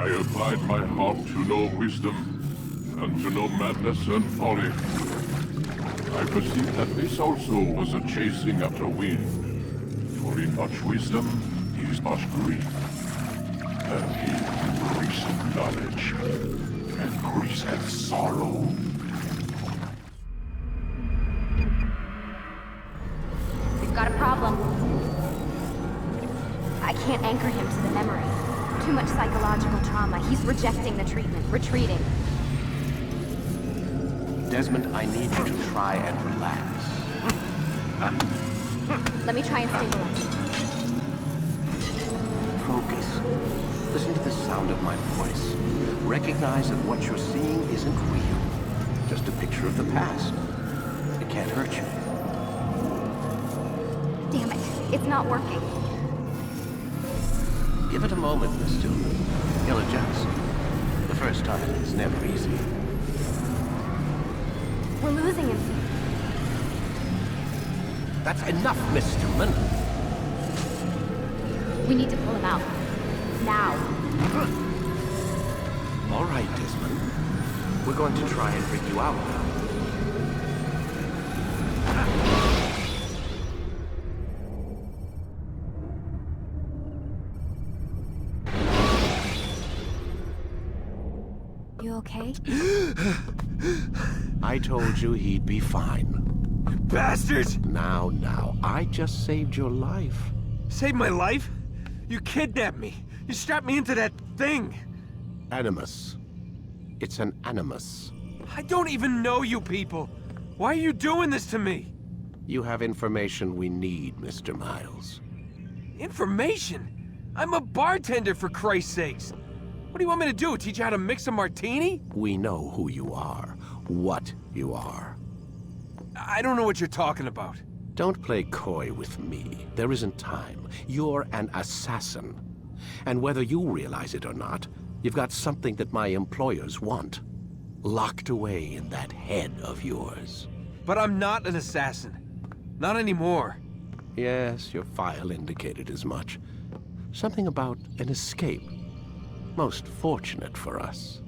I applied my heart to know wisdom, and to know madness and folly. I perceived that this also was a chasing after wind. For in much wisdom is much grief, and he who increaseth knowledge increaseth sorrow. We've got a problem. I can't anchor him to the memory. Too much psychological trauma. He's rejecting the treatment, retreating. Desmond, I need you to try and relax. Let me try and stabilize. Focus. Listen to the sound of my voice. Recognize that what you're seeing isn't real. Just a picture of the past. It can't hurt you. Damn it, it's not working. Give it a moment, Miss Stillman. He'll adjust. The first time is never easy. We're losing him. That's enough, Miss Stillman. We need to pull him out. Now. All right, Desmond. We're going to try and bring you out now. You okay? I told you he'd be fine. Bastards! Now, I just saved your life. Saved my life? You kidnapped me. You strapped me into that thing. Animus. It's an animus. I don't even know you people. Why are you doing this to me? You have information we need, Mr. Miles. Information? I'm a bartender, for Christ's sakes. What do you want me to do? Teach you how to mix a martini? We know who you are, what you are. I don't know what you're talking about. Don't play coy with me. There isn't time. You're an assassin. And whether you realize it or not, you've got something that my employers want. Locked away in that head of yours. But I'm not an assassin. Not anymore. Yes, your file indicated as much. Something about an escape. Most fortunate for us.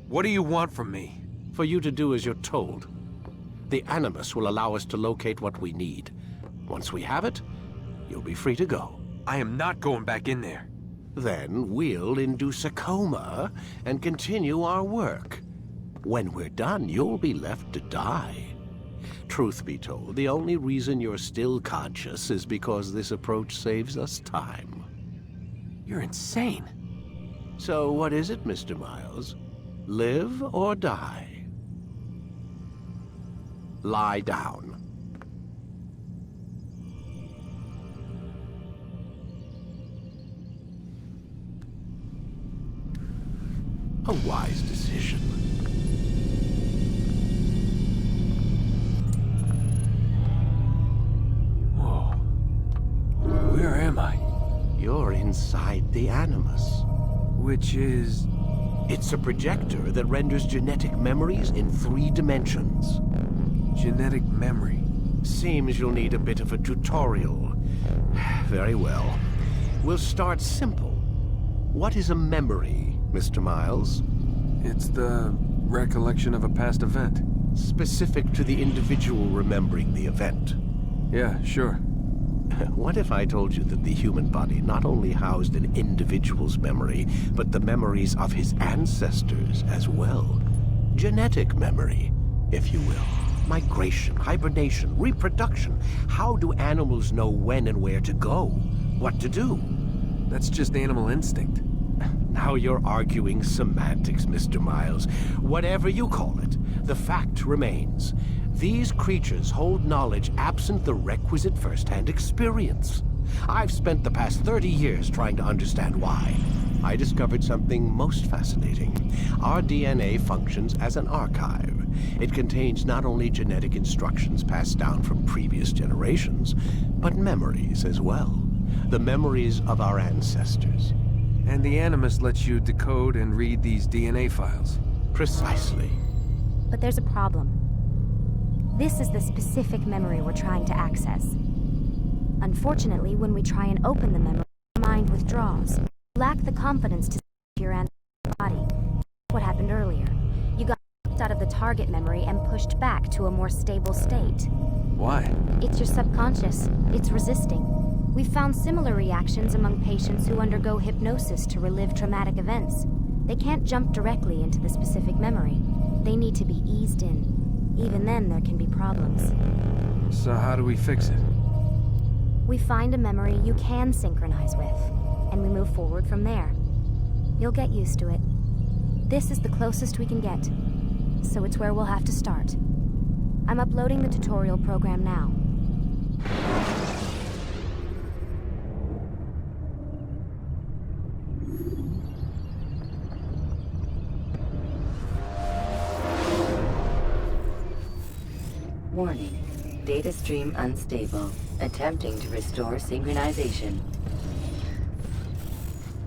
What do you want from me? For you to do as you're told. The Animus will allow us to locate what we need. Once we have it, you'll be free to go. I am not going back in there. Then we'll induce a coma and continue our work. When we're done, you'll be left to die. Truth be told, the only reason you're still conscious is because this approach saves us time. You're insane. So what is it, Mr. Miles? Live or die? Lie down. A wise decision. Whoa. Where am I? You're inside the Animus. Which is... It's a projector that renders genetic memories in 3 dimensions. genetic memory. Seems you'll need a bit of a tutorial. Very well. We'll start simple. What is a memory, Mr. Miles? It's the recollection of a past event. Specific to the individual remembering the event. Yeah, sure. What if I told you that the human body not only housed an individual's memory, but the memories of his ancestors as well? Genetic memory, if you will. Migration, hibernation, reproduction. How do animals know when and where to go? What to do? That's just animal instinct. Now you're arguing semantics, Mr. Miles. Whatever you call it, the fact remains. These creatures hold knowledge absent the requisite first-hand experience. I've spent the past 30 years trying to understand why. I discovered something most fascinating. Our DNA functions as an archive. It contains not only genetic instructions passed down from previous generations, but memories as well. The memories of our ancestors. And the Animus lets you decode and read these DNA files. Precisely. But there's a problem. This is the specific memory we're trying to access. Unfortunately, when we try and open the memory, the mind withdraws. We lack the confidence to your answer. happened earlier. You got knocked out of the target memory and pushed back to a more stable state. Why? It's your subconscious. It's resisting. We've found similar reactions among patients who undergo hypnosis to relive traumatic events. They can't jump directly into the specific memory. They need to be eased in. Even then, there can be problems. So how do we fix it? We find a memory you can synchronize with, and we move forward from there. You'll get used to it. This is the closest we can get, so it's where we'll have to start. I'm uploading the tutorial program now. Warning. Data stream unstable. Attempting to restore synchronization.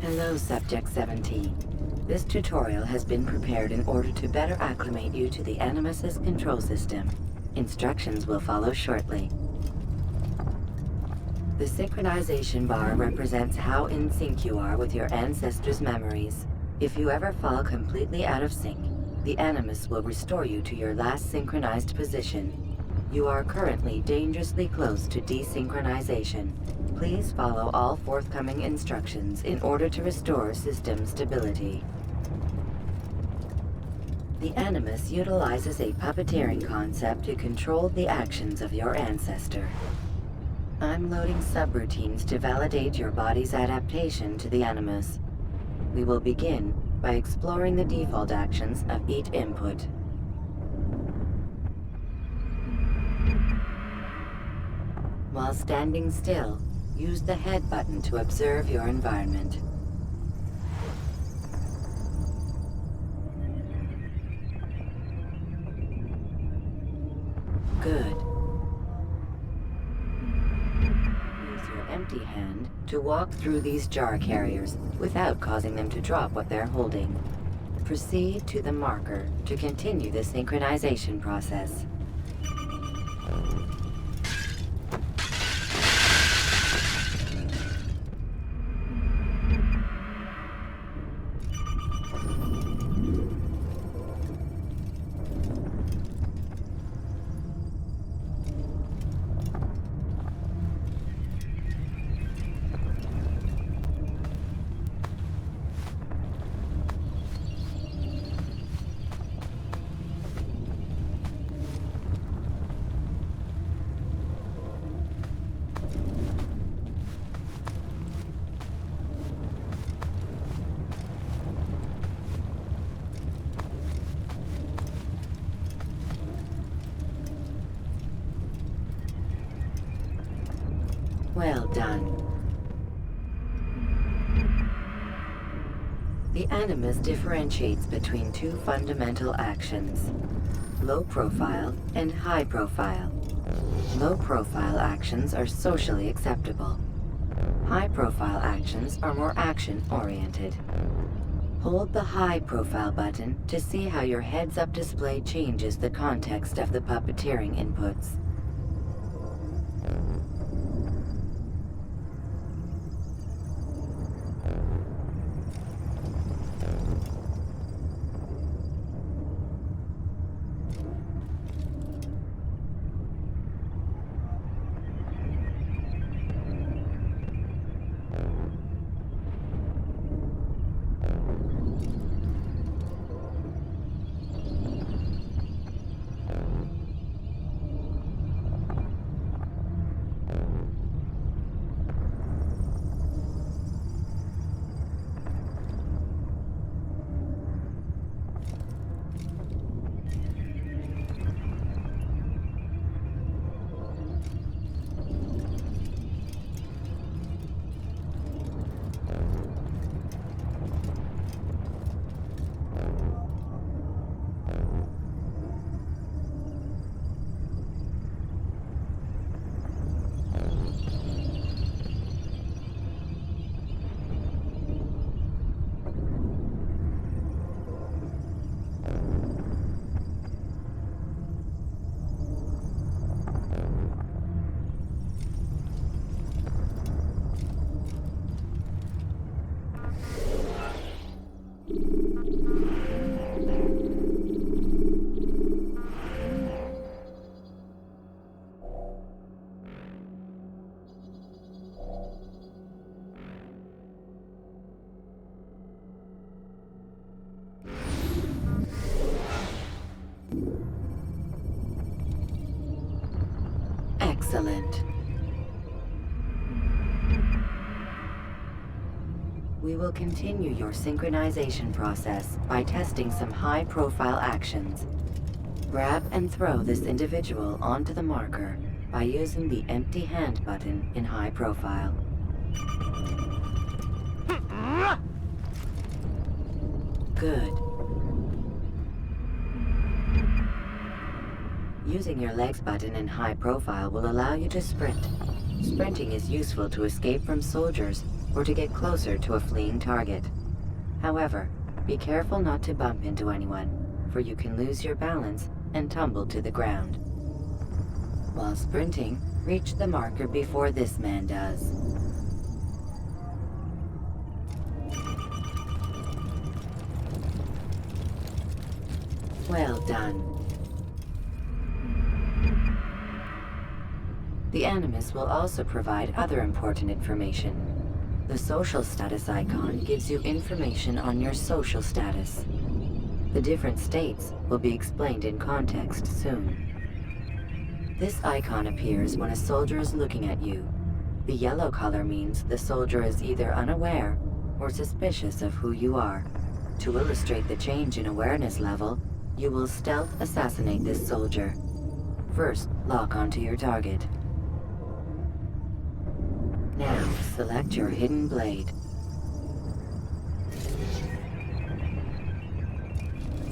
Hello, Subject 17. This tutorial has been prepared in order to better acclimate you to the Animus's control system. Instructions will follow shortly. The synchronization bar represents how in sync you are with your ancestors' memories. If you ever fall completely out of sync, the Animus will restore you to your last synchronized position. You are currently dangerously close to desynchronization. Please follow all forthcoming instructions in order to restore system stability. The Animus utilizes a puppeteering concept to control the actions of your ancestor. I'm loading subroutines to validate your body's adaptation to the Animus. We will begin by exploring the default actions of each input. While standing still, use the head button to observe your environment. Good. Use your empty hand to walk through these jar carriers without causing them to drop what they're holding. Proceed to the marker to continue the synchronization process. Well done. The Animus differentiates between two fundamental actions: low profile and high profile. Low profile actions are socially acceptable. High profile actions are more action-oriented. Hold the high profile button to see how your heads-up display changes the context of the puppeteering inputs. Excellent. We will continue your synchronization process by testing some high-profile actions. Grab and throw this individual onto the marker by using the empty hand button in high profile. Good. Using your legs button in high profile will allow you to sprint. Sprinting is useful to escape from soldiers or to get closer to a fleeing target. However, be careful not to bump into anyone, for you can lose your balance and tumble to the ground. While sprinting, reach the marker before this man does. Well done. The Animus will also provide other important information. The social status icon gives you information on your social status. The different states will be explained in context soon. This icon appears when a soldier is looking at you. The yellow color means the soldier is either unaware or suspicious of who you are. To illustrate the change in awareness level, you will stealth assassinate this soldier. First, lock onto your target. Now, select your hidden blade.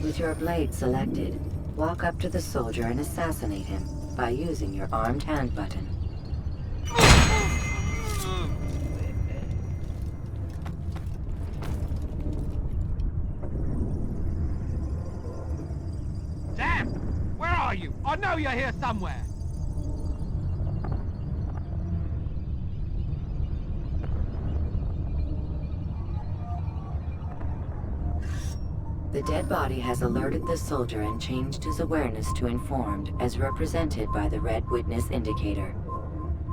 With your blade selected, walk up to the soldier and assassinate him by using your armed hand button. Damn! Where are you? I know you're here somewhere! The dead body has alerted the soldier and changed his awareness to informed, as represented by the red witness indicator.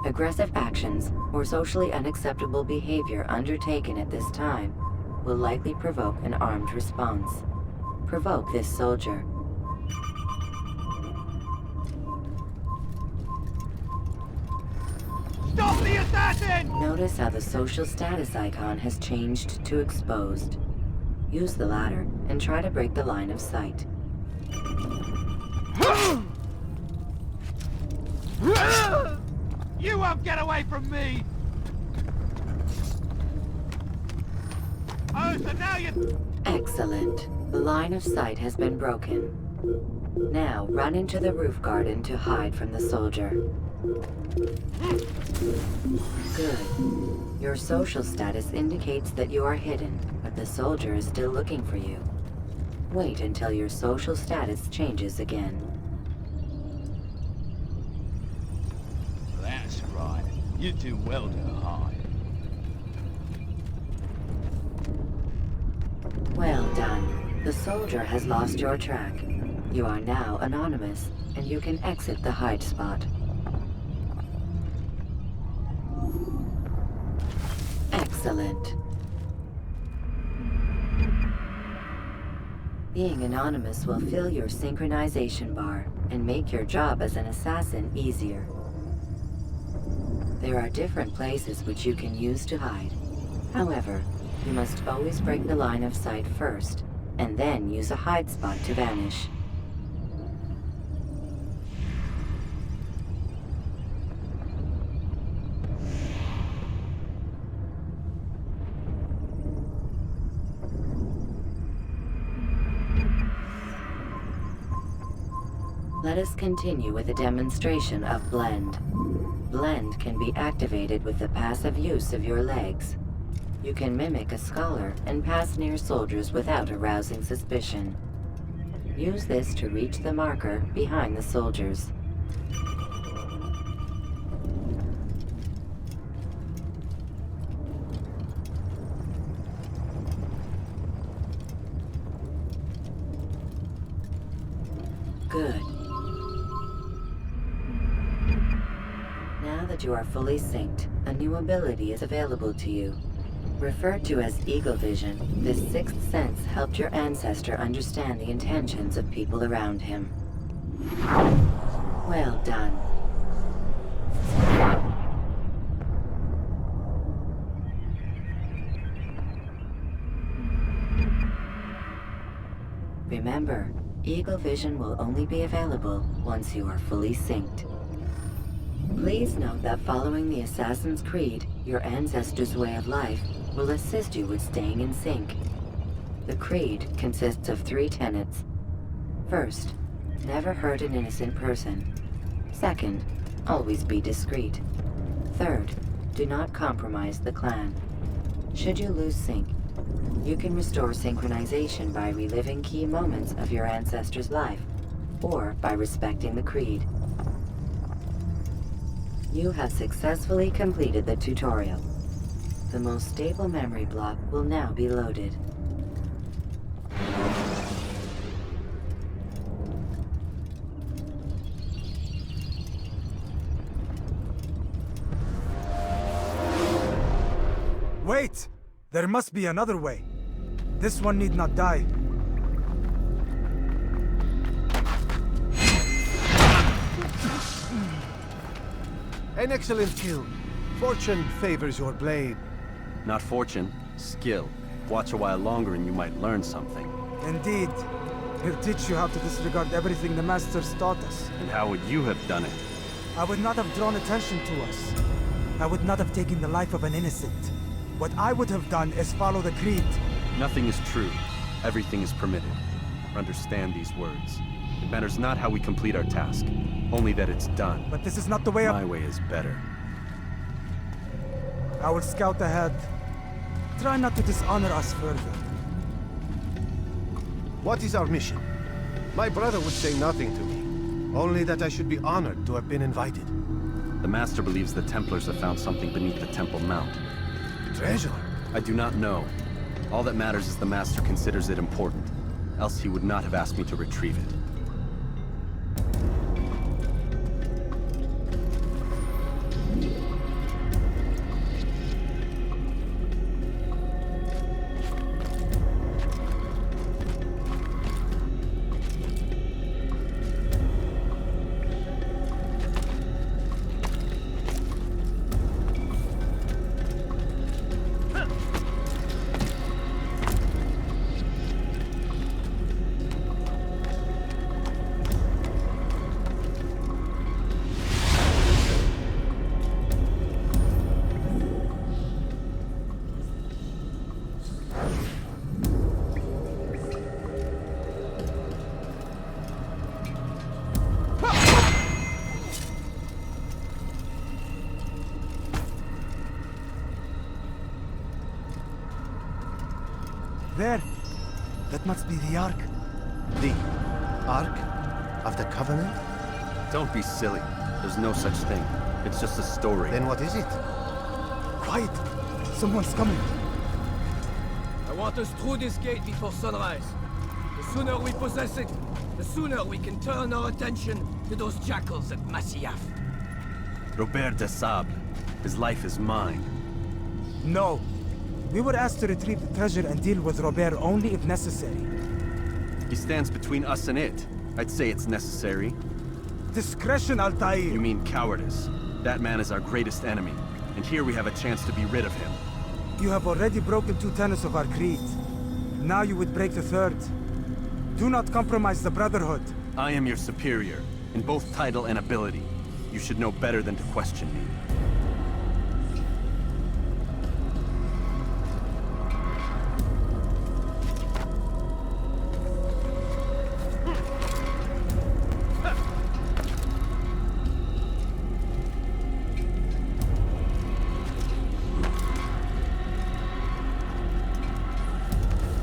Aggressive actions or socially unacceptable behavior undertaken at this time will likely provoke an armed response. Provoke this soldier. Stop the assassin! Notice how the social status icon has changed to exposed. Use the ladder and try to break the line of sight. You won't get away from me! Oh, so now you... Excellent. The line of sight has been broken. Now run into the roof garden to hide from the soldier. Good. Your social status indicates that you are hidden, but the soldier is still looking for you. Wait until your social status changes again. That's right. You do well to hide. Well done. The soldier has lost your track. You are now anonymous, and you can exit the hide spot. Excellent. Being anonymous will fill your synchronization bar and make your job as an assassin easier. There are different places which you can use to hide. However, you must always break the line of sight first, and then use a hide spot to vanish. Let us continue with a demonstration of Blend. Blend can be activated with the passive use of your legs. You can mimic a scholar and pass near soldiers without arousing suspicion. Use this to reach the marker behind the soldiers. Good. Now that you are fully synced, a new ability is available to you. Referred to as Eagle Vision, this sixth sense helped your ancestor understand the intentions of people around him. Well done. Remember, Eagle Vision will only be available once you are fully synced. Please note that following the Assassin's Creed, your ancestors' way of life will assist you with staying in sync. The Creed consists of 3 tenets. First, never hurt an innocent person. Second, always be discreet. Third, do not compromise the clan. Should you lose sync, you can restore synchronization by reliving key moments of your ancestor's life, or by respecting the Creed. You have successfully completed the tutorial. The most stable memory block will now be loaded. Wait! There must be another way. This one need not die. An excellent kill. Fortune favors your blade. Not fortune, skill. Watch a while longer and you might learn something. Indeed. He'll teach you how to disregard everything the Masters taught us. And how would you have done it? I would not have drawn attention to us. I would not have taken the life of an innocent. What I would have done is follow the Creed. Nothing is true. Everything is permitted. Understand these words. It matters not how we complete our task, only that it's done. But this is not the way My way is better. I will scout ahead. Try not to dishonor us further. What is our mission? My brother would say nothing to me. Only that I should be honored to have been invited. The Master believes the Templars have found something beneath the Temple Mount. Treasure? I do not know. All that matters is the Master considers it important. Else he would not have asked me to retrieve it. There. That must be the Ark. The Ark of the Covenant? Don't be silly. There's no such thing. It's just a story. Then what is it? Quiet! Someone's coming. I want us through this gate before sunrise. The sooner we possess it, the sooner we can turn our attention to those jackals at Masyaf. Robert de Sable. His life is mine. No. We were asked to retrieve the treasure and deal with Robert only if necessary. He stands between us and it. I'd say it's necessary. Discretion, Altair! You mean cowardice. That man is our greatest enemy, and here we have a chance to be rid of him. You have already broken 2 tenets of our creed. Now you would break the 3rd. Do not compromise the Brotherhood. I am your superior, in both title and ability. You should know better than to question me.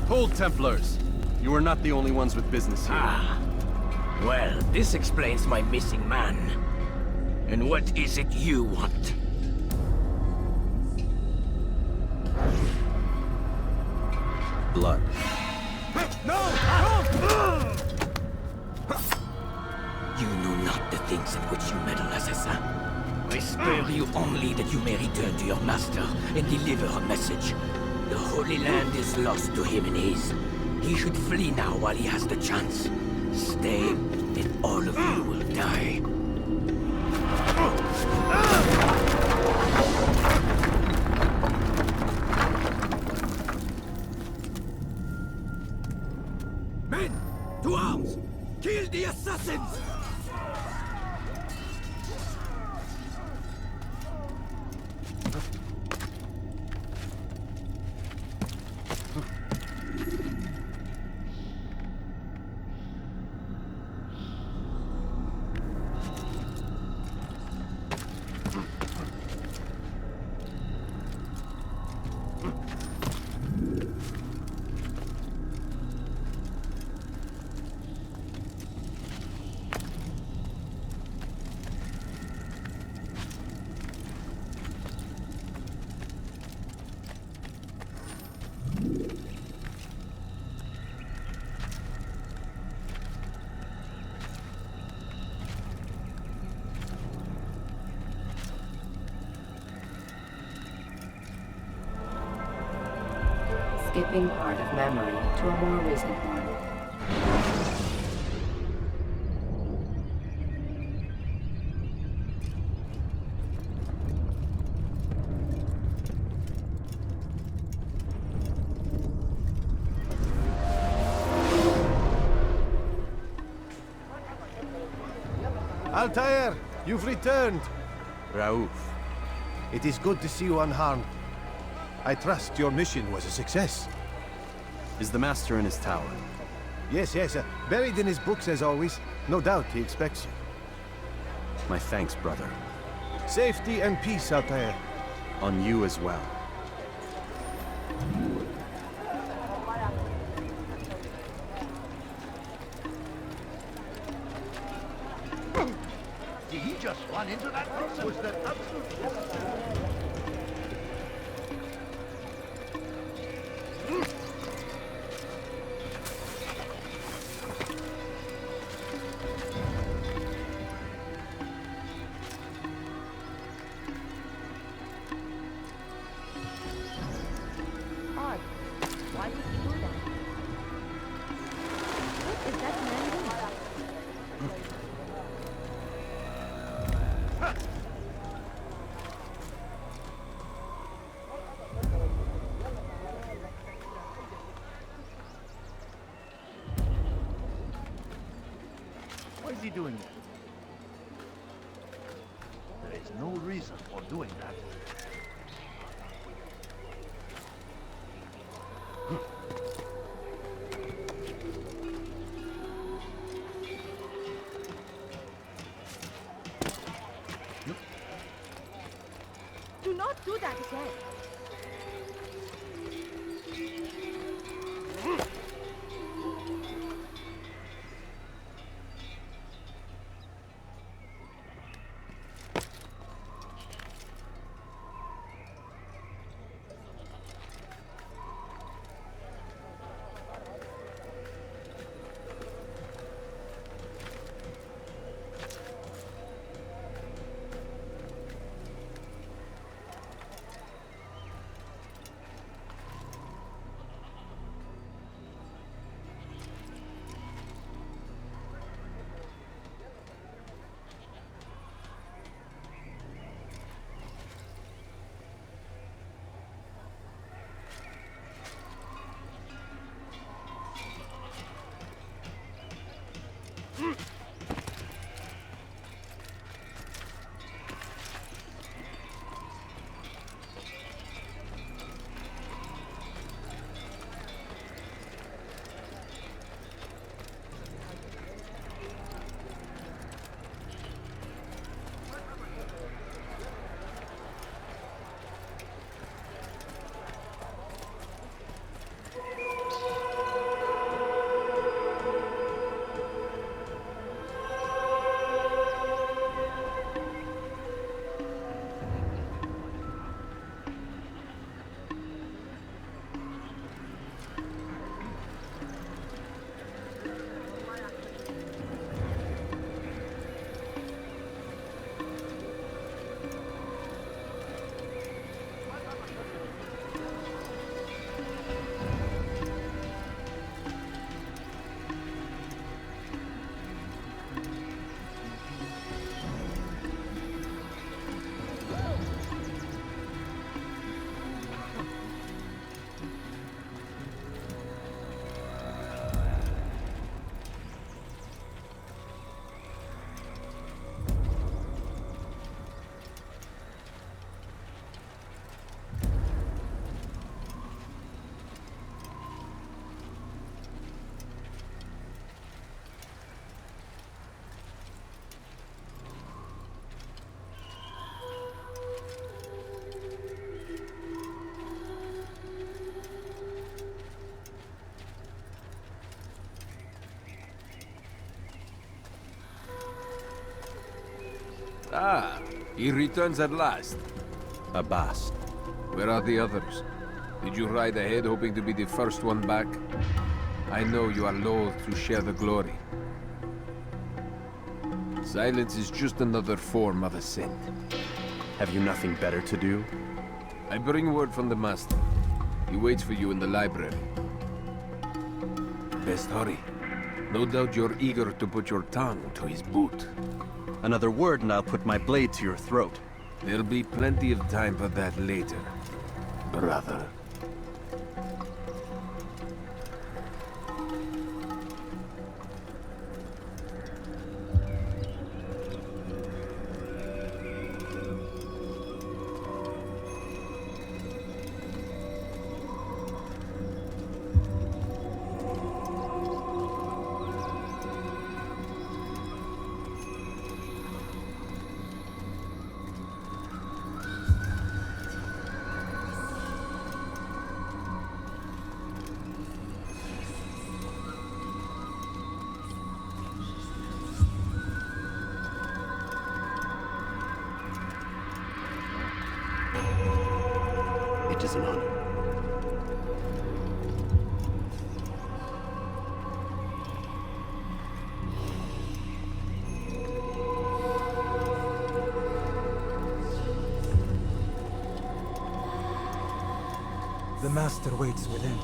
Hold, Templars! You are not the only ones with business here. Well, this explains my missing man. And what is it you want? Blood. You know not the things in which you meddle, assassin. I spare you only that you may return to your master and deliver a message. The Holy Land is lost to him and his. He should flee now while he has the chance. Stay, and all of you will die. Men, to skipping part of memory to a more recent one. Altair, you've returned. Raouf. It is good to see you unharmed. I trust your mission was a success. Is the Master in his tower? Yes, buried in his books as always. No doubt he expects you. My thanks, brother. Safety and peace, Altair. On you as well. Did he just run into that person? Was that absolutely... Odd. Why did he do that? What is that man doing? Why is he doing that? There is no reason for doing that. Do not do that again. Ah, he returns at last. Abbas. Where are the others? Did you ride ahead hoping to be the first one back? I know you are loath to share the glory. Silence is just another form of assent. Have you nothing better to do? I bring word from the Master. He waits for you in the library. Best hurry. No doubt you're eager to put your tongue to his boot. Another word and I'll put my blade to your throat. There'll be plenty of time for that later, brother. It is an honor. The Master waits within.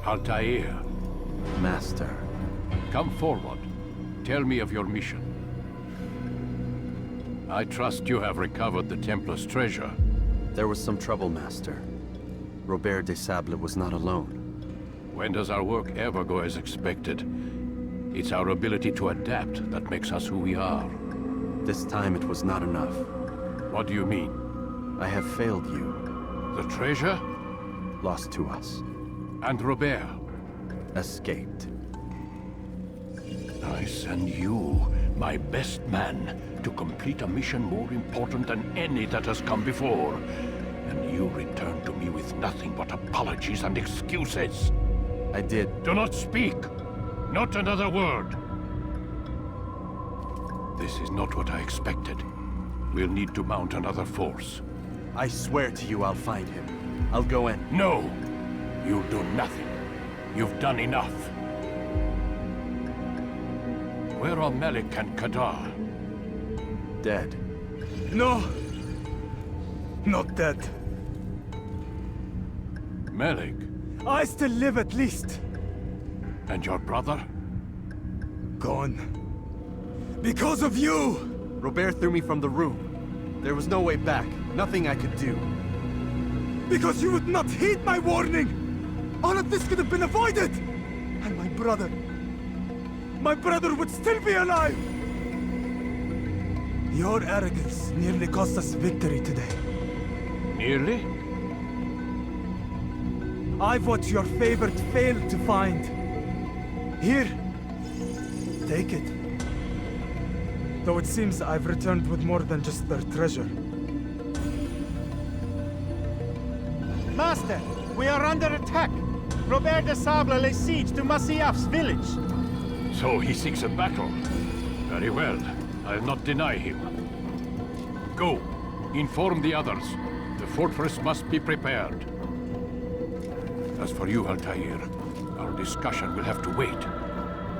Altair, Master. come forward. Tell me of your mission. I trust you have recovered the Templar's treasure. There was some trouble, Master. Robert de Sable was not alone. When does our work ever go as expected? It's our ability to adapt that makes us who we are. This time it was not enough. What do you mean? I have failed you. The treasure? Lost to us. And Robert? Escaped. I send you, my best man, to complete a mission more important than any that has come before. And you return to me with nothing but apologies and excuses. I did. Do not speak! Not another word! This is not what I expected. We'll need to mount another force. I swear to you I'll find him. I'll go in. No! You'll do nothing. You've done enough. Where are Melik and Kadar? Dead. No! Not dead. Melik? I still live at least. And your brother? Gone. Because of you! Robert threw me from the room. There was no way back. Nothing I could do. Because you would not heed my warning! All of this could have been avoided! And my brother would still be alive! Your arrogance nearly cost us victory today. Nearly? I've what your favorite failed to find. Here. Take it. Though it seems I've returned with more than just their treasure. Master, we are under attack. Robert de Sable lays siege to Masyaf's village. So he seeks a battle. Very well. I'll not deny him. Go. Inform the others. The fortress must be prepared. As for you, Altair, our discussion will have to wait.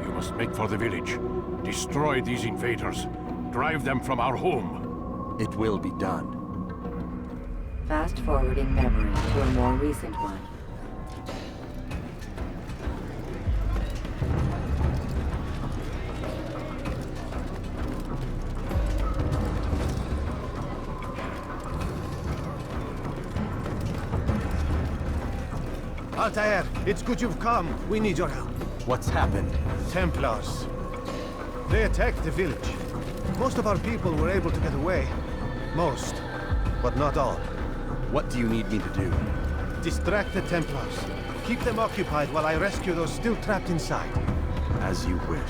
You must make for the village. Destroy these invaders. Drive them from our home. It will be done. Fast-forwarding memory to a more recent one. Altair, it's good you've come. We need your help. What's happened? Templars. They attacked the village. Most of our people were able to get away. Most, but not all. What do you need me to do? Distract the Templars. Keep them occupied while I rescue those still trapped inside. As you wish.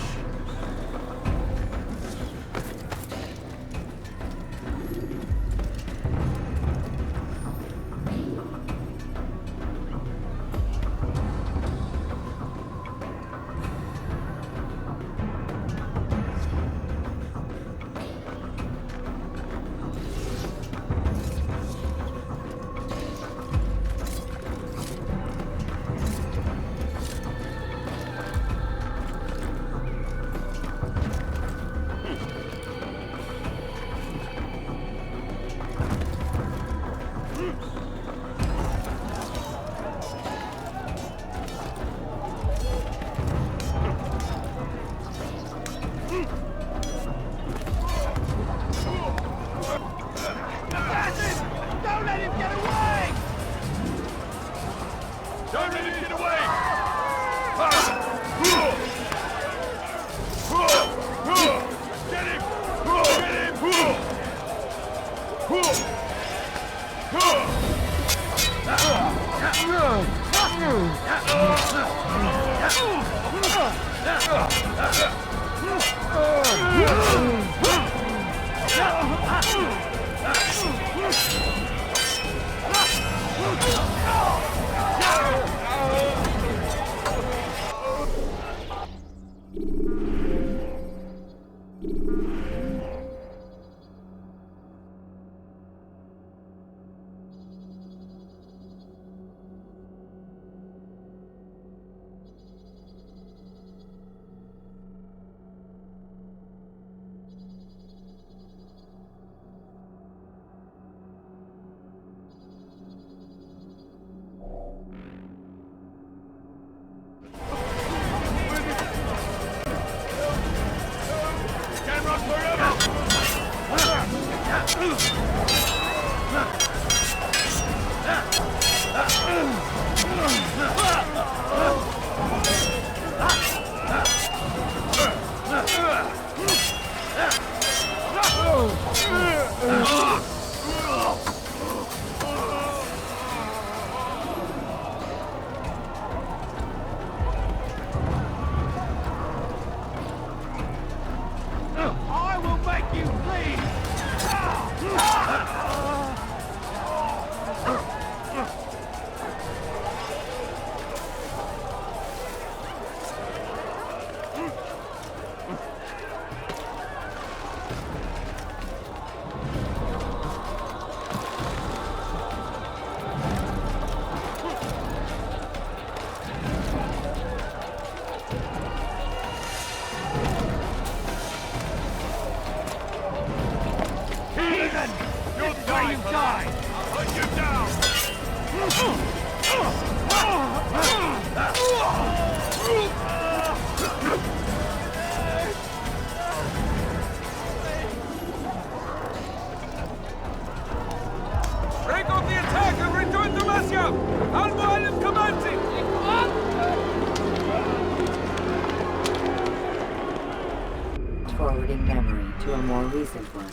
Forwarding memory to a more recent one.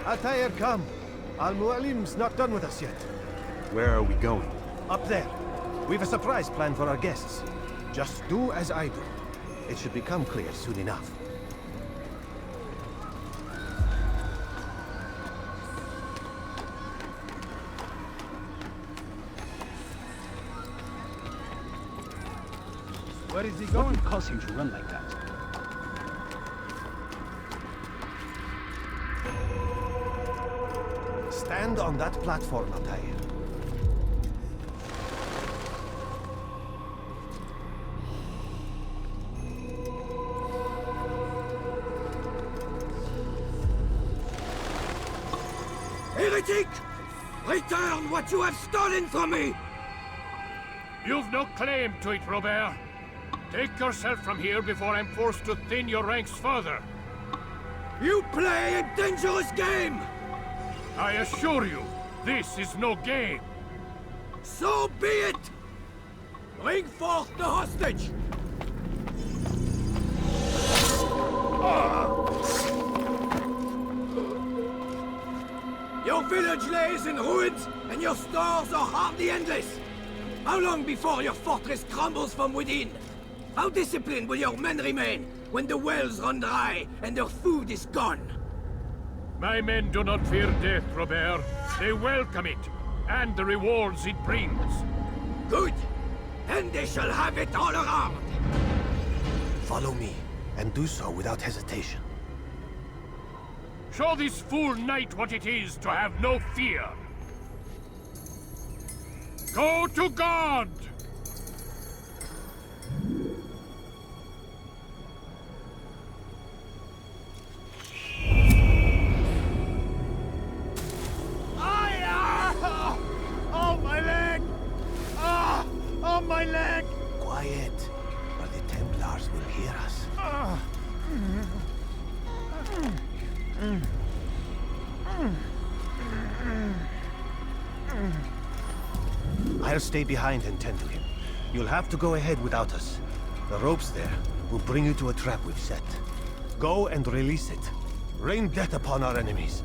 Altair, come. Al-Mualim's not done with us yet. Where are we going? Up there. We've a surprise plan for our guests. Just do as I do. It should become clear soon enough. Where is he going? What would cause him to run like that? Stand on that platform, Altair. Heretic! Return what you have stolen from me! You've no claim to it, Robert. Take yourself from here before I'm forced to thin your ranks further. You play a dangerous game! I assure you, this is no game. So be it! Bring forth the hostage! village lays in ruins, and your stores are hardly endless. How long before your fortress crumbles from within? How disciplined will your men remain when the wells run dry and their food is gone? My men do not fear death, Robert. They welcome it, and the rewards it brings. Good. Then they shall have it all around. Follow me, and do so without hesitation. Show this fool knight what it is to have no fear. Go to God! Oh, my leg! Oh, my leg! Quiet, or the Templars will hear us. I'll stay behind and tend to him. You'll have to go ahead without us. The ropes there will bring you to a trap we've set. Go and release it. Rain death upon our enemies.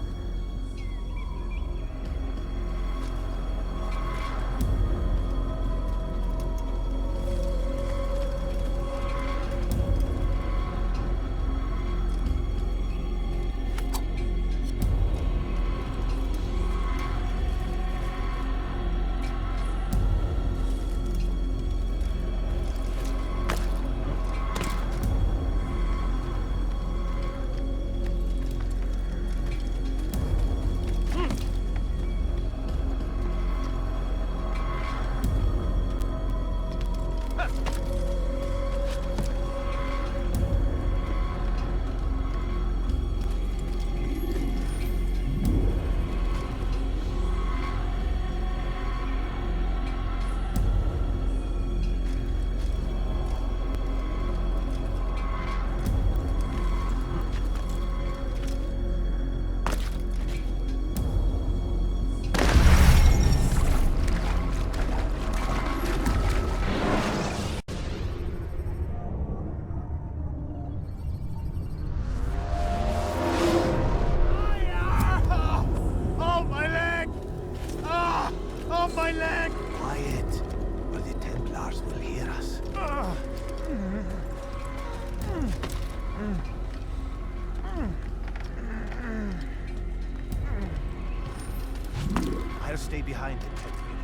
I'll stay behind and tend to him.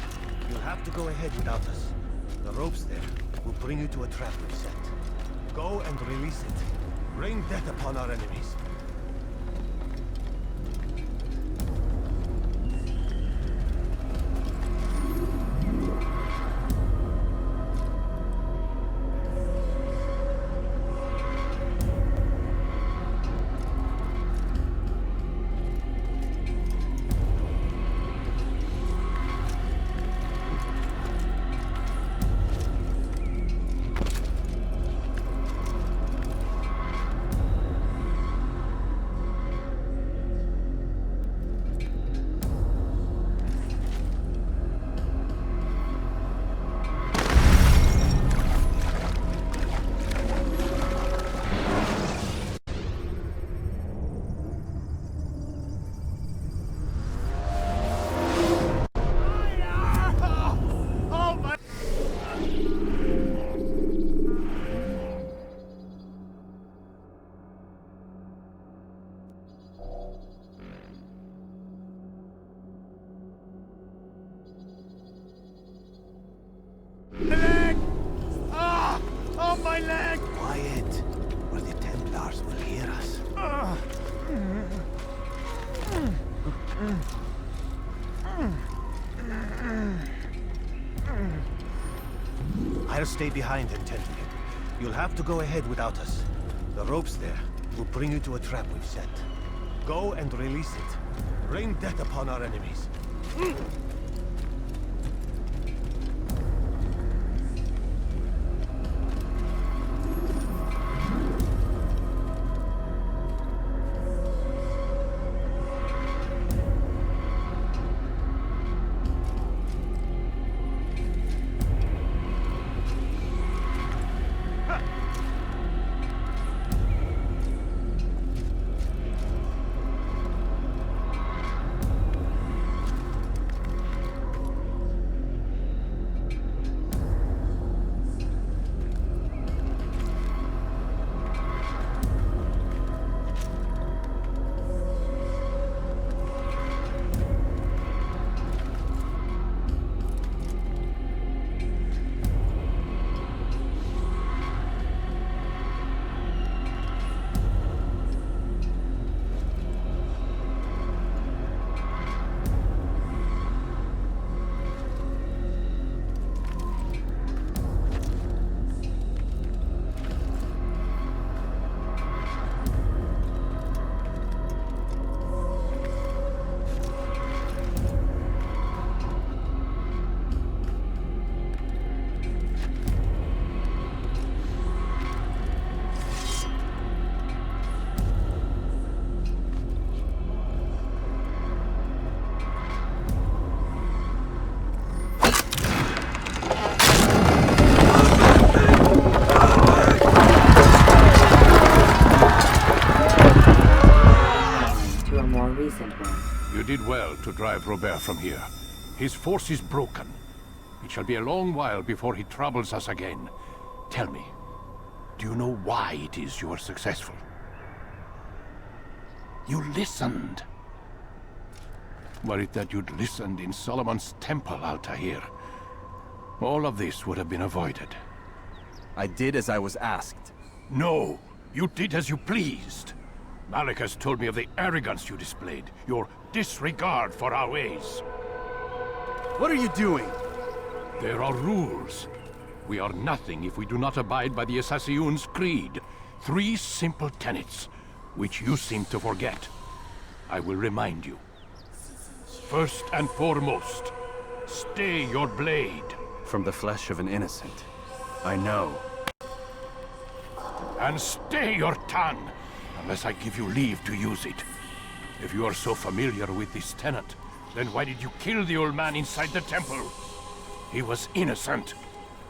You'll have to go ahead without us. The ropes there will bring you to a trap we've set. Go and release it. Rain death upon our enemies. My leg! Quiet, or the Templars will hear us. I'll stay behind and tend to him. You'll have to go ahead without us. The ropes there will bring you to a trap we've set. Go and release it. Rain death upon our enemies. did well to drive Robert from here. His force is broken. It shall be a long while before he troubles us again. Tell me, do you know why it is you are successful? You listened. Were it that you'd listened in Solomon's temple, Altair, all of this would have been avoided. I did as I was asked. No, you did as you pleased. Malik has told me of the arrogance you displayed, your disregard for our ways. What are you doing? There are rules. We are nothing if we do not abide by the Assassin's creed. 3 simple tenets, which you seem to forget. I will remind you. First and foremost, stay your blade. From the flesh of an innocent. I know. And stay your tongue, unless I give you leave to use it. If you are so familiar with this tenet, then why did you kill the old man inside the temple? He was innocent.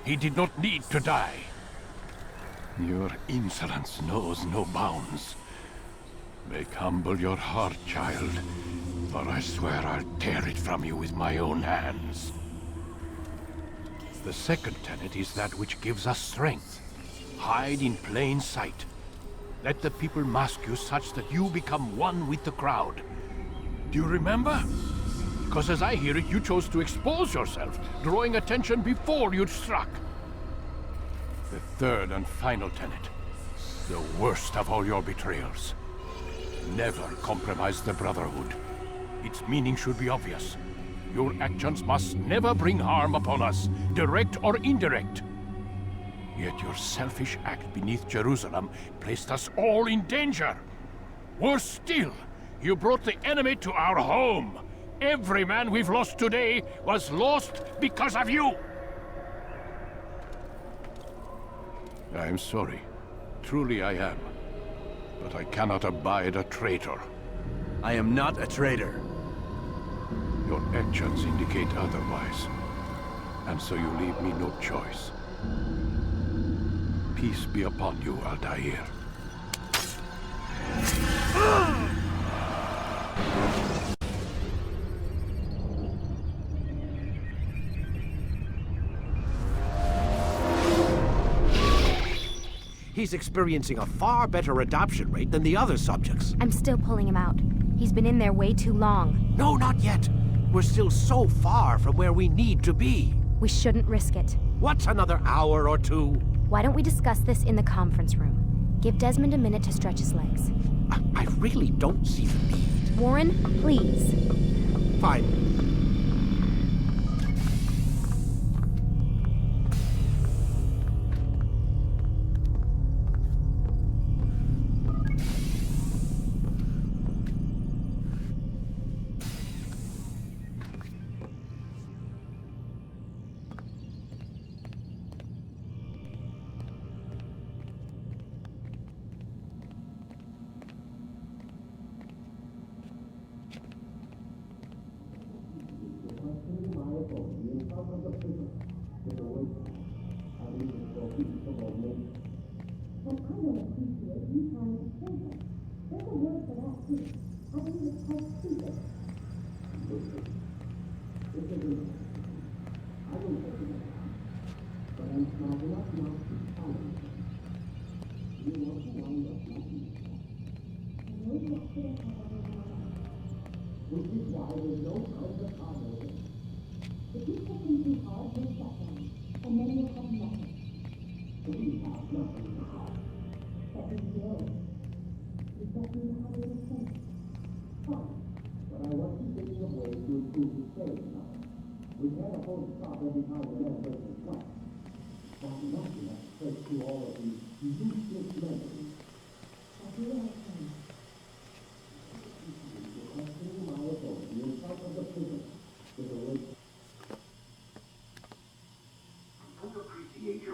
He did not need to die. Your insolence knows no bounds. Make humble your heart, child, or I swear I'll tear it from you with my own hands. The second tenet is that which gives us strength. Hide in plain sight. Let the people mask you such that you become one with the crowd. Do you remember? Because as I hear it, you chose to expose yourself, drawing attention before you'd struck. The third and final tenet, the worst of all your betrayals. Never compromise the Brotherhood. Its meaning should be obvious. Your actions must never bring harm upon us, direct or indirect. Yet your selfish act beneath Jerusalem placed us all in danger. Worse still, you brought the enemy to our home. Every man we've lost today was lost because of you. I'm sorry. Truly I am. But I cannot abide a traitor. I am not a traitor. Your actions indicate otherwise. And so you leave me no choice. Peace be upon you, Altair. He's experiencing a far better adoption rate than the other subjects. I'm still pulling him out. He's been in there way too long. No, not yet. We're still so far from where we need to be. We shouldn't risk it. What's another hour or 2? Why don't we discuss this in the conference room? Give Desmond a minute to stretch his legs. I really don't see the need. Warren, please. Fine.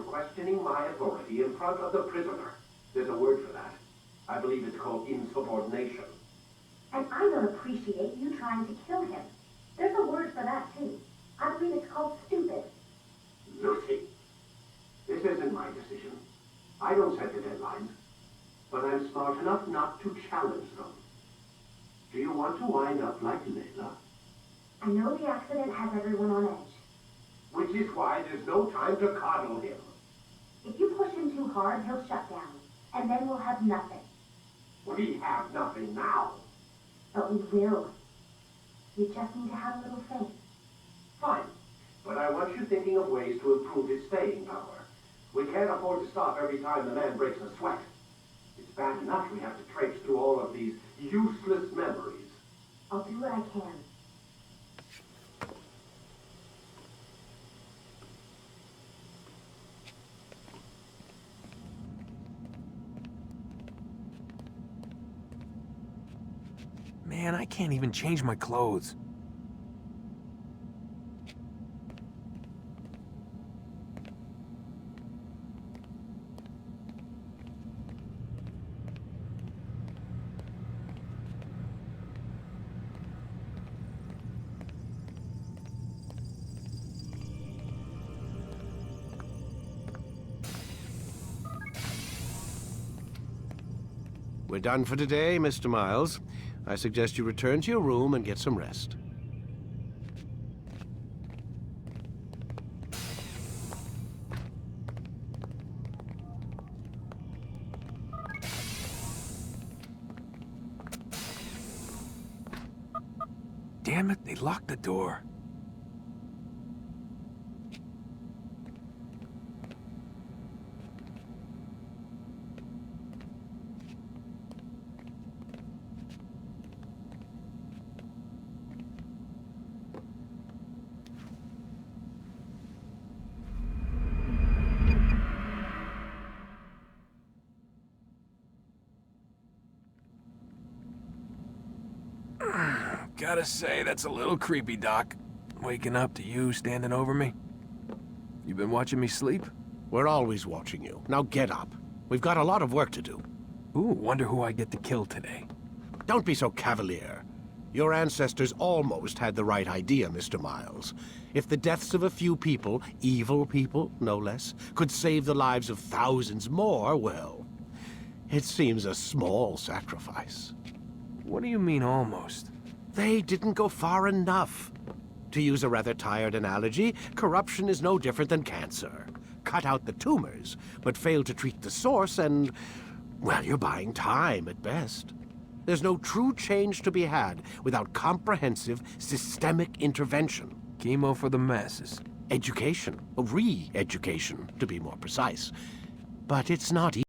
Questioning my authority in front of the prisoner. There's a word for that. I believe it's called insubordination. And I don't appreciate you trying to kill him. There's a word for that, too. I believe it's called stupid. Lucy, this isn't my decision. I don't set the deadlines. But I'm smart enough not to challenge them. Do you want to wind up like Layla? I know the accident has everyone on edge. Which is why there's no time to coddle him. If you push him too hard, he'll shut down. And then we'll have nothing. We have nothing now. But we will. We just need to have a little faith. Fine. But I want you thinking of ways to improve his staying power. We can't afford to stop every time the man breaks a sweat. It's bad enough we have to traipse through all of these useless memories. I'll do what I can. Man, I can't even change my clothes. We're done for today, Mr. Miles. I suggest you return to your room and get some rest. Damn it, they locked the door. Gotta say, that's a little creepy, Doc. Waking up to you standing over me. You been watching me sleep? We're always watching you. Now get up. We've got a lot of work to do. Ooh, wonder who I get to kill today. Don't be so cavalier. Your ancestors almost had the right idea, Mr. Miles. If the deaths of a few people, evil people, no less, could save the lives of thousands more, well, it seems a small sacrifice. What do you mean, almost? They didn't go far enough. To use a rather tired analogy, corruption is no different than cancer. Cut out the tumors, but fail to treat the source and, well, you're buying time at best. There's no true change to be had without comprehensive, systemic intervention. Chemo for the masses. Education, re-education, to be more precise. But it's not easy.